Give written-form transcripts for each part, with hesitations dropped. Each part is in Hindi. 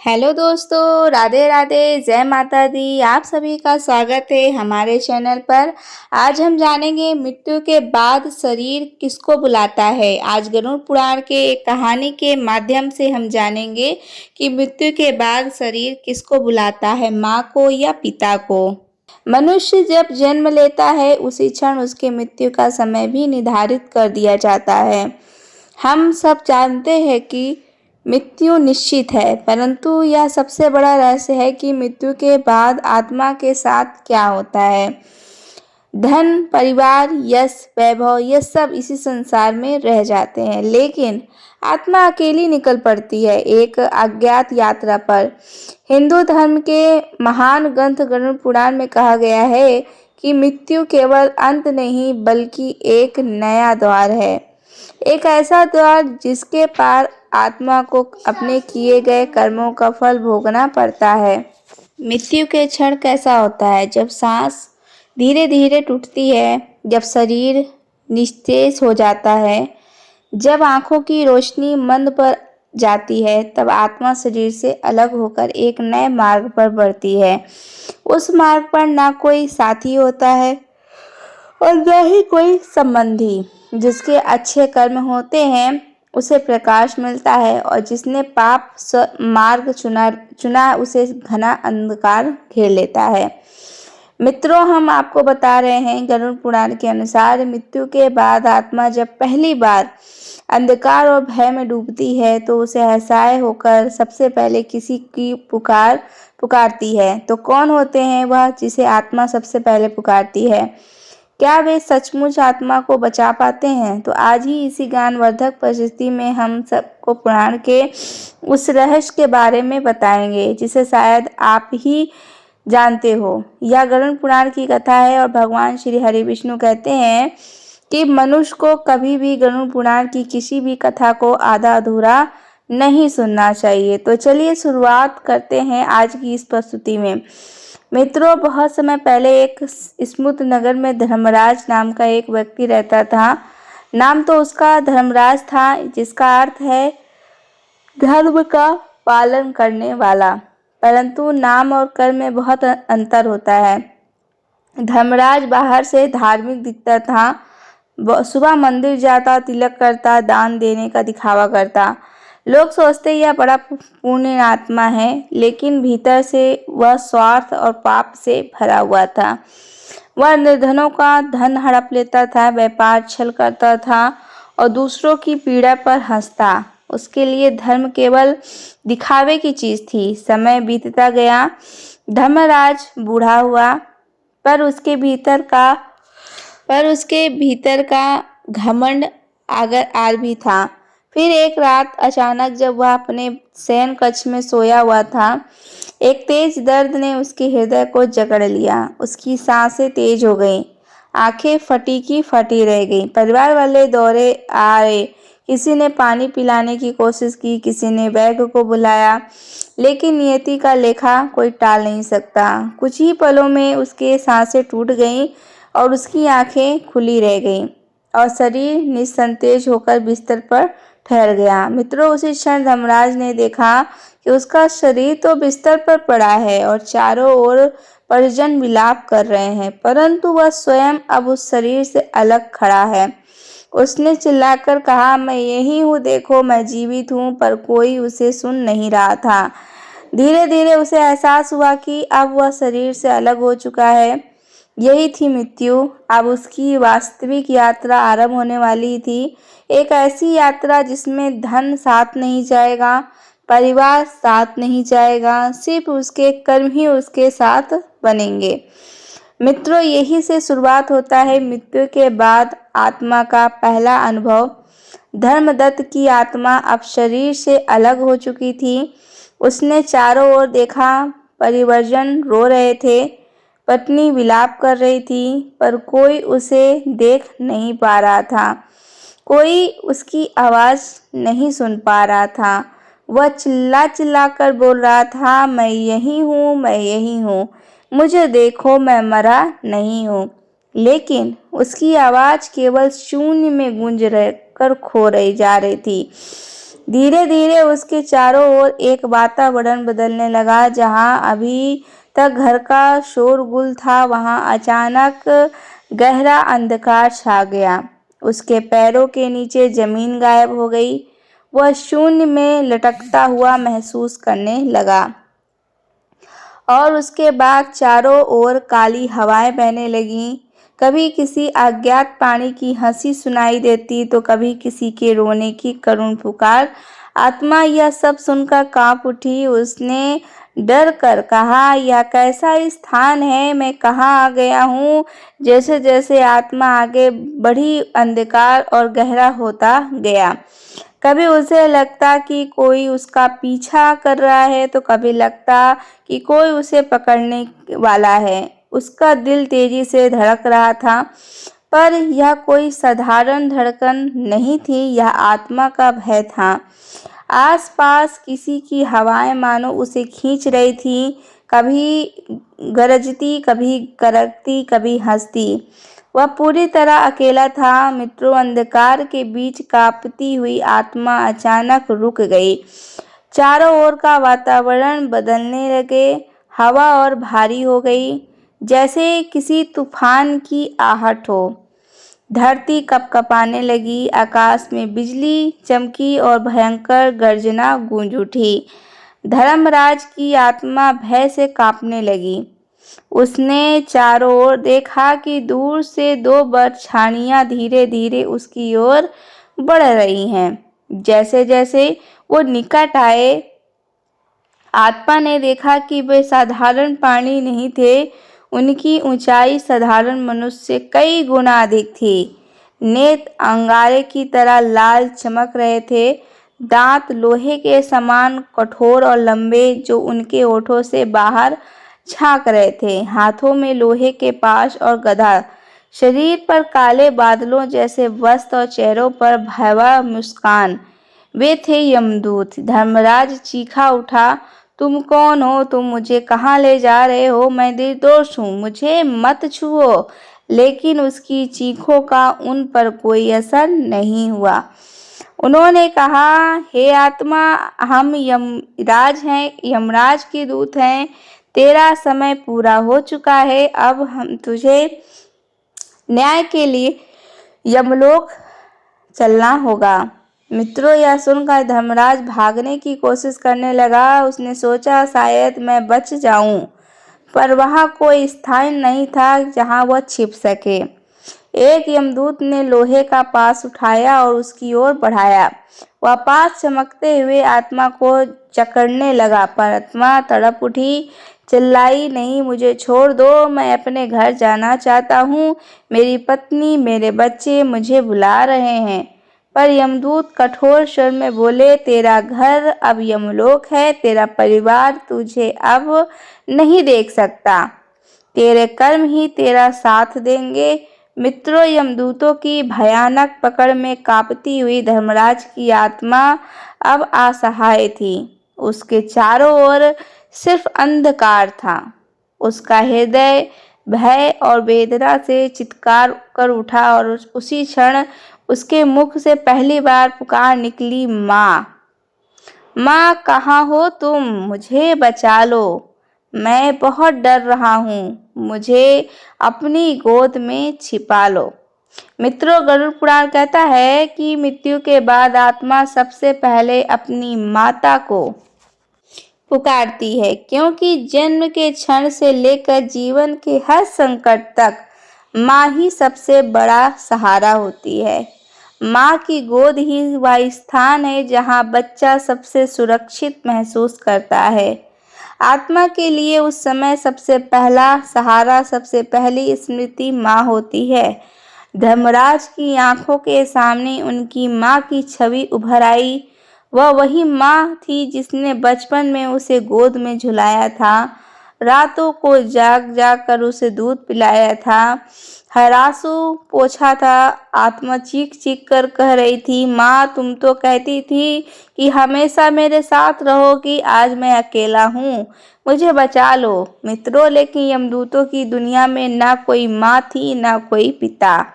हेलो दोस्तों, राधे राधे, जय माता दी। आप सभी का स्वागत है हमारे चैनल पर। आज हम जानेंगे मृत्यु के बाद शरीर किसको बुलाता है। आज गरुड़ पुराण के एक कहानी के माध्यम से हम जानेंगे कि मृत्यु के बाद शरीर किसको बुलाता है, माँ को या पिता को। मनुष्य जब जन्म लेता है उसी क्षण उसके मृत्यु का समय भी निर्धारित कर दिया जाता है। हम सब जानते हैं कि मृत्यु निश्चित है, परंतु यह सबसे बड़ा रहस्य है कि मृत्यु के बाद आत्मा के साथ क्या होता है। धन, परिवार, यश, वैभव, ये सब इसी संसार में रह जाते हैं, लेकिन आत्मा अकेली निकल पड़ती है एक अज्ञात यात्रा पर। हिंदू धर्म के महान ग्रंथ गरुड़ पुराण में कहा गया है कि मृत्यु केवल अंत नहीं बल्कि एक नया द्वार है, एक ऐसा द्वार जिसके पार आत्मा को अपने किए गए कर्मों का फल भोगना पड़ता है। मृत्यु के क्षण कैसा होता है? जब सांस धीरे धीरे टूटती है, जब शरीर निस्तेज हो जाता है, जब आंखों की रोशनी मंद पड़ जाती है, तब आत्मा शरीर से अलग होकर एक नए मार्ग पर बढ़ती है। उस मार्ग पर ना कोई साथी होता है और न ही कोई संबंधी। जिसके अच्छे कर्म होते हैं उसे प्रकाश मिलता है, और जिसने पाप मार्ग चुना उसे घना अंधकार घेर लेता है। मित्रों, हम आपको बता रहे हैं गरुड़ पुराण के अनुसार मृत्यु के बाद आत्मा जब पहली बार अंधकार और भय में डूबती है तो उसे असहाय होकर सबसे पहले किसी की पुकारती है। तो कौन होते हैं वह जिसे आत्मा सबसे पहले पुकारती है? क्या वे सचमुच आत्मा को बचा पाते हैं? तो आज ही इसी ज्ञानवर्धक परिस्थिति में हम सबको पुराण के उस रहस्य के बारे में बताएंगे जिसे शायद आप ही जानते हो। यह गरुड़ पुराण की कथा है और भगवान श्री हरि विष्णु कहते हैं कि मनुष्य को कभी भी गरुड़ पुराण की किसी भी कथा को आधा अधूरा नहीं सुनना चाहिए। तो चलिए शुरुआत करते हैं आज की इस प्रस्तुति में। मित्रों, बहुत समय पहले एक स्मुत नगर में धर्मराज नाम का एक व्यक्ति रहता था। नाम तो उसका धर्मराज था, जिसका अर्थ है धर्म का पालन करने वाला, परंतु नाम और कर्म में बहुत अंतर होता है। धर्मराज बाहर से धार्मिक दिखता था, सुबह मंदिर जाता, तिलक करता, दान देने का दिखावा करता। लोग सोचते यह बड़ा पुण्य आत्मा है, लेकिन भीतर से वह स्वार्थ और पाप से भरा हुआ था। वह निर्धनों का धन हड़प लेता था, व्यापार छल करता था और दूसरों की पीड़ा पर हंसता। उसके लिए धर्म केवल दिखावे की चीज थी। समय बीतता गया, धर्मराज बूढ़ा हुआ, पर उसके भीतर का घमंड आग भी था। फिर एक रात अचानक जब वह अपने शयन कक्ष में सोया हुआ था, एक तेज दर्द ने उसके हृदय को जकड़ लिया। उसकी सांसें तेज हो गईं, आंखें फटी की फटी रह गईं। परिवार वाले दौड़े आए, किसी ने पानी पिलाने की कोशिश की, किसी ने वैद्य को बुलाया, लेकिन नियति का लेखा कोई टाल नहीं सकता। कुछ ही पलों में उसके सांसें टूट गईं और उसकी आंखें खुली रह गईं और शरीर निस्तेज होकर बिस्तर पर ठहर गया। मित्रों, उसी क्षण धर्मराज ने देखा कि उसका शरीर तो बिस्तर पर पड़ा है और चारों ओर परिजन विलाप कर रहे हैं, परंतु वह स्वयं अब उस शरीर से अलग खड़ा है। उसने चिल्लाकर कहा, मैं यही हूँ, देखो मैं जीवित हूँ, पर कोई उसे सुन नहीं रहा था। धीरे धीरे उसे एहसास हुआ कि अब वह शरीर से अलग हो चुका है। यही थी मृत्यु। अब उसकी वास्तविक यात्रा आरंभ होने वाली थी, एक ऐसी यात्रा जिसमें धन साथ नहीं जाएगा, परिवार साथ नहीं जाएगा, सिर्फ उसके कर्म ही उसके साथ बनेंगे। मित्रों, यही से शुरुआत होता है मृत्यु के बाद आत्मा का पहला अनुभव। धर्मदत्त की आत्मा अब शरीर से अलग हो चुकी थी। उसने चारों ओर देखा, परिवारजन रो रहे थे, पत्नी विलाप कर रही थी, पर कोई उसे देख नहीं पा रहा था, कोई उसकी आवाज नहीं सुन पा रहा था। वह चिल्ला चिल्ला कर बोल रहा था, मैं यही हूँ, मैं यही हूँ, मुझे देखो, मैं मरा नहीं हूँ। लेकिन उसकी आवाज केवल शून्य में गूंज कर खो रही जा रही थी। धीरे धीरे उसके चारों ओर एक वातावरण बदलने लगा। जहां अभी तक घर का शोरगुल था, वहां अचानक गहरा अंधकार छा गया। उसके पैरों के नीचे जमीन गायब हो गई। वह शून्य में लटकता हुआ महसूस करने लगा और उसके बाद चारों ओर काली हवाएं बहने लगीं। कभी किसी अज्ञात प्राणी की हंसी सुनाई देती तो कभी किसी के रोने की करुण पुकार। आत्मा यह सब सुनकर कांप उठी। उसने डर कर कहा, यह कैसा स्थान है, मैं कहाँ आ गया हूँ। जैसे जैसे आत्मा आगे बढ़ी, अंधकार और गहरा होता गया। कभी उसे लगता कि कोई उसका पीछा कर रहा है तो कभी लगता कि कोई उसे पकड़ने वाला है। उसका दिल तेजी से धड़क रहा था, पर यह कोई साधारण धड़कन नहीं थी, यह आत्मा का भय था। आसपास किसी की हवाएं मानो उसे खींच रही थीं, कभी गरजती, कभी करकती, कभी हंसती। वह पूरी तरह अकेला था। मित्रों, अंधकार के बीच कांपती हुई आत्मा अचानक रुक गई। चारों ओर का वातावरण बदलने लगे। हवा और भारी हो गई, जैसे किसी तूफान की आहट हो। धरती कँपकँपाने लगी, आकाश में बिजली चमकी और भयंकर गर्जना गूंज उठी। धर्मराज की आत्मा भय से कांपने लगी। उसने चारों ओर देखा कि दूर से दो परछाइयां धीरे धीरे उसकी ओर बढ़ रही हैं। जैसे जैसे वो निकट आए, आत्मा ने देखा कि वे साधारण प्राणी नहीं थे। उनकी ऊंचाई साधारण मनुष्य से कई गुना अधिक थी। नेत्र अंगारे की तरह लाल चमक रहे थे। दांत लोहे के समान कठोर और लंबे, जो उनके ओठों से बाहर झांक रहे थे। हाथों में लोहे के पाश और गदा, शरीर पर काले बादलों जैसे वस्त्र और चेहरों पर भयावह मुस्कान। वे थे यमदूत। धर्मराज चीखा उठा, तुम कौन हो? तुम मुझे कहाँ ले जा रहे हो? मैं निर्दोष हूँ, मुझे मत छुओ। लेकिन उसकी चीखों का उन पर कोई असर नहीं हुआ। उन्होंने कहा, हे आत्मा, हम यमराज के दूत हैं। तेरा समय पूरा हो चुका है। अब हम तुझे न्याय के लिए यमलोक चलना होगा। मित्रों, यह सुनकर धर्मराज भागने की कोशिश करने लगा। उसने सोचा, शायद मैं बच जाऊं, पर वहां कोई स्थान नहीं था जहां वह छिप सके। एक यमदूत ने लोहे का पास उठाया और उसकी ओर बढ़ाया। वह पास चमकते हुए आत्मा को जकड़ने लगा, पर आत्मा तड़प उठी, चिल्लाई, नहीं, मुझे छोड़ दो, मैं अपने घर जाना चाहता हूँ। मेरी पत्नी, मेरे बच्चे मुझे बुला रहे हैं। पर यमदूत कठोर स्वर में बोले, तेरा घर अब यमलोक है। तेरा परिवार तुझे अब नहीं देख सकता। तेरे कर्म ही तेरा साथ देंगे। मित्रों, यमदूतों की भयानक पकड़ में कांपती हुई धर्मराज की आत्मा अब असहाय थी। उसके चारों ओर सिर्फ अंधकार था। उसका हृदय भय और वेदना से चित्कार कर उठा और उसी क्षण उसके मुख से पहली बार पुकार निकली, माँ। माँ, कहाँ हो तुम? मुझे बचा लो, मैं बहुत डर रहा हूँ। मुझे अपनी गोद में छिपा लो। मित्रों, गरुड़ पुराण कहता है कि मृत्यु के बाद आत्मा सबसे पहले अपनी माता को पुकारती है, क्योंकि जन्म के क्षण से लेकर जीवन के हर संकट तक माँ ही सबसे बड़ा सहारा होती है। माँ की गोद ही वह स्थान है जहाँ बच्चा सबसे सुरक्षित महसूस करता है। आत्मा के लिए उस समय सबसे पहला सहारा, सबसे पहली स्मृति माँ होती है। धर्मराज की आंखों के सामने उनकी माँ की छवि उभर आई। वह वही माँ थी जिसने बचपन में उसे गोद में झुलाया था, रातों को जाग जाग कर उसे दूध पिलाया था, हर आंसू पोंछा था। आत्मा चीख चीख कर कह रही थी, माँ, तुम तो कहती थी कि हमेशा मेरे साथ रहोगी, आज मैं अकेला हूँ, मुझे बचा लो। मित्रों, लेकिन यमदूतों की दुनिया में ना कोई माँ थी, ना कोई पिता।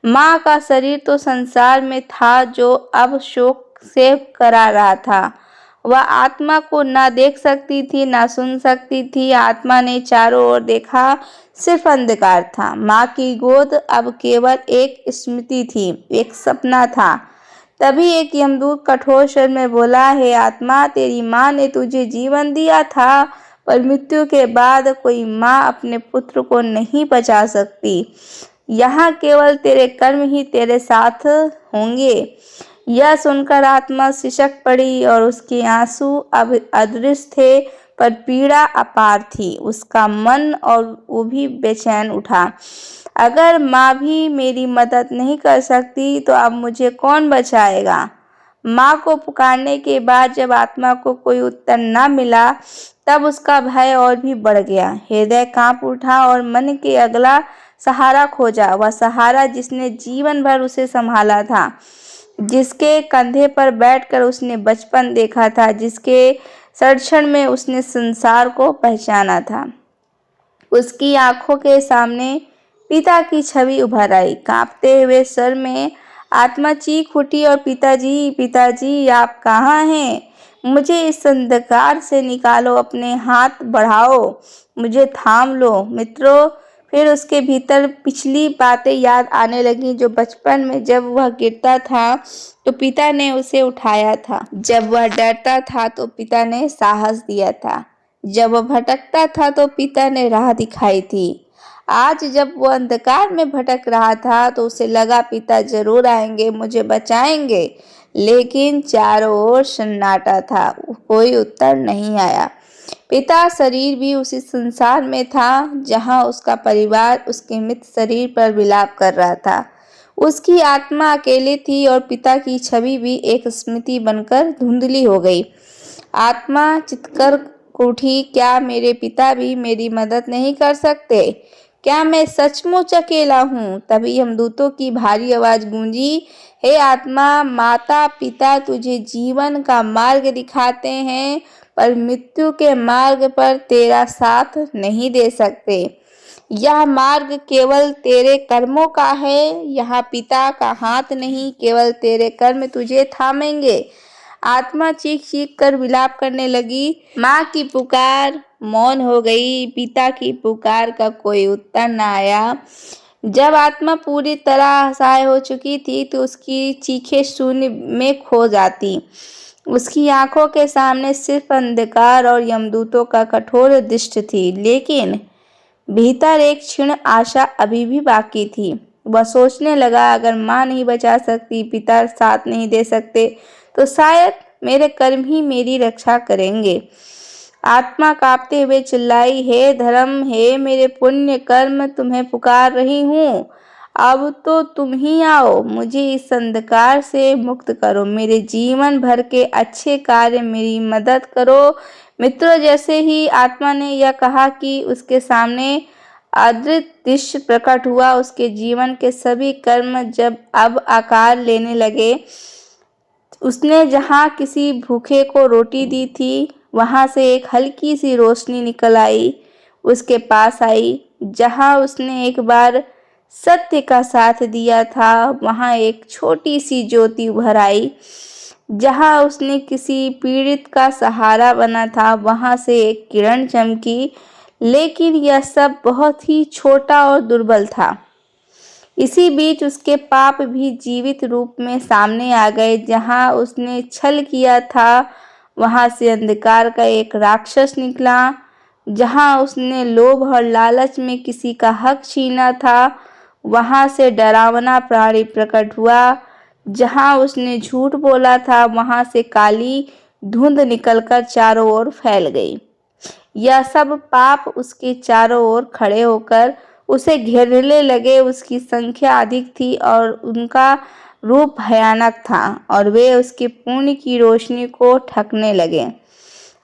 माँ का शरीर तो संसार में था, जो अब शोक सेव करा रहा था। वह आत्मा को ना देख सकती थी, ना सुन सकती थी। आत्मा ने चारों ओर देखा, सिर्फ अंधकार था। माँ की गोद अब केवल एक स्मृति थी, एक सपना था। तभी एक यमदूत कठोर स्वर में बोला, हे आत्मा, तेरी माँ ने तुझे जीवन दिया था, पर मृत्यु के बाद कोई माँ अपने पुत्र को नहीं बचा सकती। यहाँ केवल तेरे कर्म ही तेरे साथ होंगे। यह सुनकर आत्मा सिसक पड़ी और उसके आंसू अब अदृश्य थे, पर पीड़ा अपार थी। उसका मन और वो भी बेचैन उठा। अगर माँ भी मेरी मदद नहीं कर सकती तो अब मुझे कौन बचाएगा? माँ को पुकारने के बाद जब आत्मा को कोई उत्तर न मिला, तब उसका भय और भी बढ़ गया। हृदय कांप उठा और मन के अगला सहारा खोजा। वह सहारा जिसने जीवन भर उसे संभाला था, जिसके कंधे पर बैठकर उसने बचपन देखा था, जिसके संरक्षण में उसने संसार को पहचाना था। उसकी आंखों के सामने पिता की छवि उभर आई। कांपते हुए स्वर में आत्मा चीख उठी, और पिताजी, पिताजी, आप कहाँ हैं? मुझे इस अंधकार से निकालो, अपने हाथ बढ़ाओ, मुझे थाम लो। मित्रों, फिर उसके भीतर पिछली बातें याद आने लगी, जो बचपन में जब वह गिरता था तो पिता ने उसे उठाया था, जब वह डरता था तो पिता ने साहस दिया था, जब वह भटकता था तो पिता ने राह दिखाई थी। आज जब वो अंधकार में भटक रहा था तो उसे लगा पिता जरूर आएंगे, मुझे बचाएंगे। लेकिन चारों ओर सन्नाटा था, कोई उत्तर नहीं आया। पिता शरीर भी उसी संसार में था जहां उसका परिवार उसके मृत शरीर पर विलाप कर रहा था। उसकी आत्मा अकेली थी और पिता की छवि भी एक स्मृति बनकर धुंधली हो गई। आत्मा चित्कर उठी, क्या मेरे पिता भी मेरी मदद नहीं कर सकते? क्या मैं सचमुच अकेला हूँ? तभी यमदूतों की भारी आवाज गूंजी, हे आत्मा, माता पिता तुझे जीवन का मार्ग दिखाते हैं, पर मृत्यु के मार्ग पर तेरा साथ नहीं दे सकते। यह मार्ग केवल तेरे कर्मों का है, यहाँ पिता का हाथ नहीं, केवल तेरे कर्म तुझे थामेंगे। आत्मा चीख चीख कर विलाप करने लगी। माँ की पुकार मौन हो गई, पिता की पुकार का कोई उत्तर न आया। जब आत्मा पूरी तरह असहाय हो चुकी थी तो उसकी चीखें शून्य में खो जाती। उसकी आंखों के सामने सिर्फ अंधकार और यमदूतों का कठोर दृष्टि थी, लेकिन भीतर एक क्षीण आशा अभी भी बाकी थी। वह सोचने लगा, अगर माँ नहीं बचा सकती, पिता साथ नहीं दे सकते, तो शायद मेरे कर्म ही मेरी रक्षा करेंगे। आत्मा कांपते हुए चिल्लाई, हे धर्म, हे मेरे पुण्य कर्म, तुम्हें पुकार रही हूँ। अब तो तुम ही आओ, मुझे इस अंधकार से मुक्त करो, मेरे जीवन भर के अच्छे कार्य मेरी मदद करो। मित्रों, जैसे ही आत्मा ने यह कहा कि उसके सामने अद्भुत दृश्य प्रकट हुआ। उसके जीवन के सभी कर्म जब अब आकार लेने लगे। उसने जहाँ किसी भूखे को रोटी दी थी, वहाँ से एक हल्की सी रोशनी निकल आई, उसके पास आई। जहाँ उसने एक बार सत्य का साथ दिया था, वहाँ एक छोटी सी ज्योति उभर आई। जहाँ उसने किसी पीड़ित का सहारा बना था, वहाँ से एक किरण चमकी। लेकिन यह सब बहुत ही छोटा और दुर्बल था। इसी बीच उसके पाप भी जीवित रूप में सामने आ गए। जहाँ उसने छल किया था, वहाँ से अंधकार का एक राक्षस निकला। जहाँ उसने लोभ और लालच में किसी का हक छीना था, वहाँ से डरावना प्राणी प्रकट हुआ। जहाँ उसने झूठ बोला था, वहाँ से काली धुंध निकलकर चारों ओर फैल गई। यह सब पाप उसके चारों ओर खड़े होकर उसे घेरने लगे। उसकी संख्या अधिक थी और उनका रूप भयानक था, और वे उसके पुण्य की रोशनी को ढकने लगे।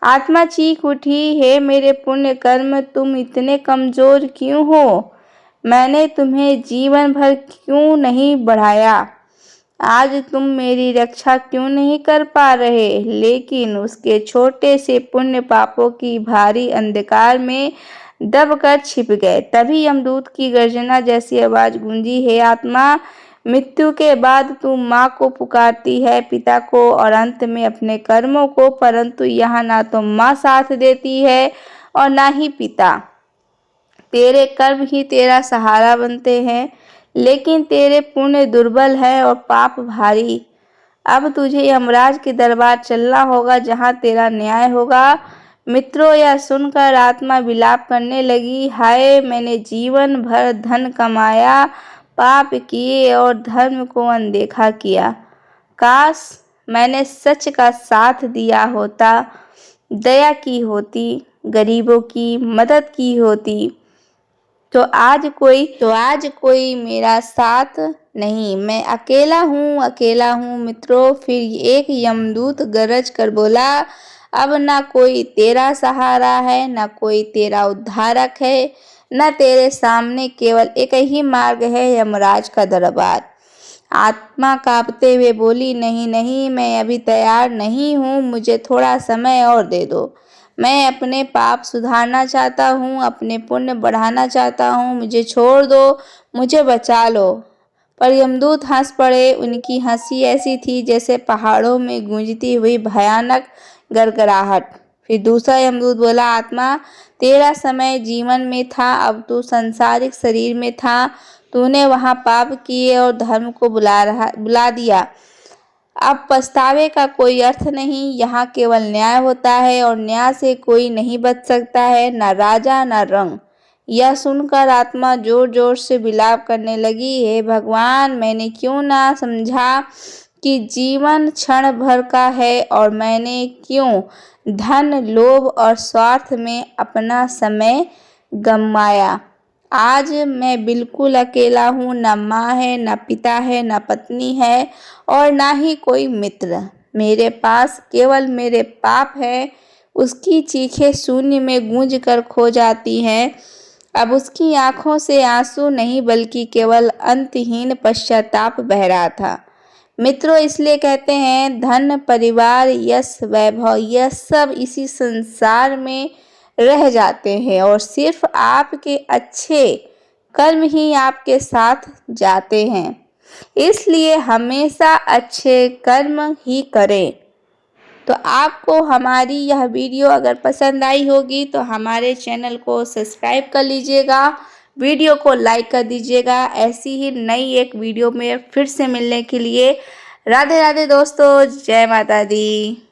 आत्मा चीख उठी, हे मेरे पुण्य कर्म, तुम इतने कमजोर क्यों हो? मैंने तुम्हें जीवन भर क्यों नहीं बढ़ाया? आज तुम मेरी रक्षा क्यों नहीं कर पा रहे? लेकिन उसके छोटे से पुण्य पापों की भारी अंधकार में दबकर छिप गए। तभी यमदूत की गर्जना जैसी आवाज गूंजी, हे आत्मा, मृत्यु के बाद तू माँ को पुकारती है, पिता को और अंत में अपने कर्मों को, परंतु यहाँ ना तो माँ साथ देती है और ना ही पिता। तेरे कर्म ही तेरा सहारा बनते हैं, लेकिन तेरे पुण्य दुर्बल है और पाप भारी। अब तुझे यमराज के दरबार चलना होगा, जहाँ तेरा न्याय होगा। मित्रों, यह सुनकर आत्मा विलाप करने लगी। हाय, मैंने जीवन भर धन कमाया, पाप किए और धर्म को अनदेखा किया। काश मैंने सच का साथ दिया होता, दया की होती, गरीबों की मदद की होती। तो आज कोई मेरा साथ नहीं, मैं अकेला हूँ मित्रों। फिर एक यमदूत गरज कर बोला, अब ना कोई तेरा सहारा है, ना कोई तेरा उद्धारक है, न तेरे सामने केवल एक ही मार्ग है, यमराज का दरबार। आत्मा कांपते हुए बोली, नहीं नहीं, मैं अभी तैयार नहीं हूँ, मुझे थोड़ा समय और दे दो। मैं अपने पाप सुधारना चाहता हूँ, अपने पुण्य बढ़ाना चाहता हूँ, मुझे छोड़ दो, मुझे बचा लो। पर यमदूत हंस पड़े। उनकी हंसी ऐसी थी जैसे पहाड़ों में गूंजती हुई भयानक गड़गड़ाहट। फिर दूसरा यमदूत बोला, आत्मा, तेरा समय जीवन में था, अब तू संसारिक शरीर में था। तूने वहाँ पाप किए और धर्म को बुला दिया। अब पछतावे का कोई अर्थ नहीं, यहाँ केवल न्याय होता है और न्याय से कोई नहीं बच सकता है, ना राजा ना रंग। यह सुनकर आत्मा जोर जोर से विलाप करने लगी, हे भगवान, मैंने क्यों ना समझा कि जीवन क्षण भर का है और मैंने क्यों धन, लोभ और स्वार्थ में अपना समय गंवाया। आज मैं बिल्कुल अकेला हूँ, न माँ है, न पिता है, न पत्नी है और ना ही कोई मित्र। मेरे पास केवल मेरे पाप है। उसकी चीखें शून्य में गूंज कर खो जाती हैं। अब उसकी आंखों से आंसू नहीं, बल्कि केवल अंतहीन पश्चाताप बह रहा था। मित्रों, इसलिए कहते हैं, धन, परिवार, यश, वैभव, यह सब इसी संसार में रह जाते हैं और सिर्फ आपके अच्छे कर्म ही आपके साथ जाते हैं। इसलिए हमेशा अच्छे कर्म ही करें। तो आपको हमारी यह वीडियो अगर पसंद आई होगी तो हमारे चैनल को सब्सक्राइब कर लीजिएगा, वीडियो को लाइक कर दीजिएगा। ऐसी ही नई एक वीडियो में फिर से मिलने के लिए राधे राधे दोस्तों, जय माता दी।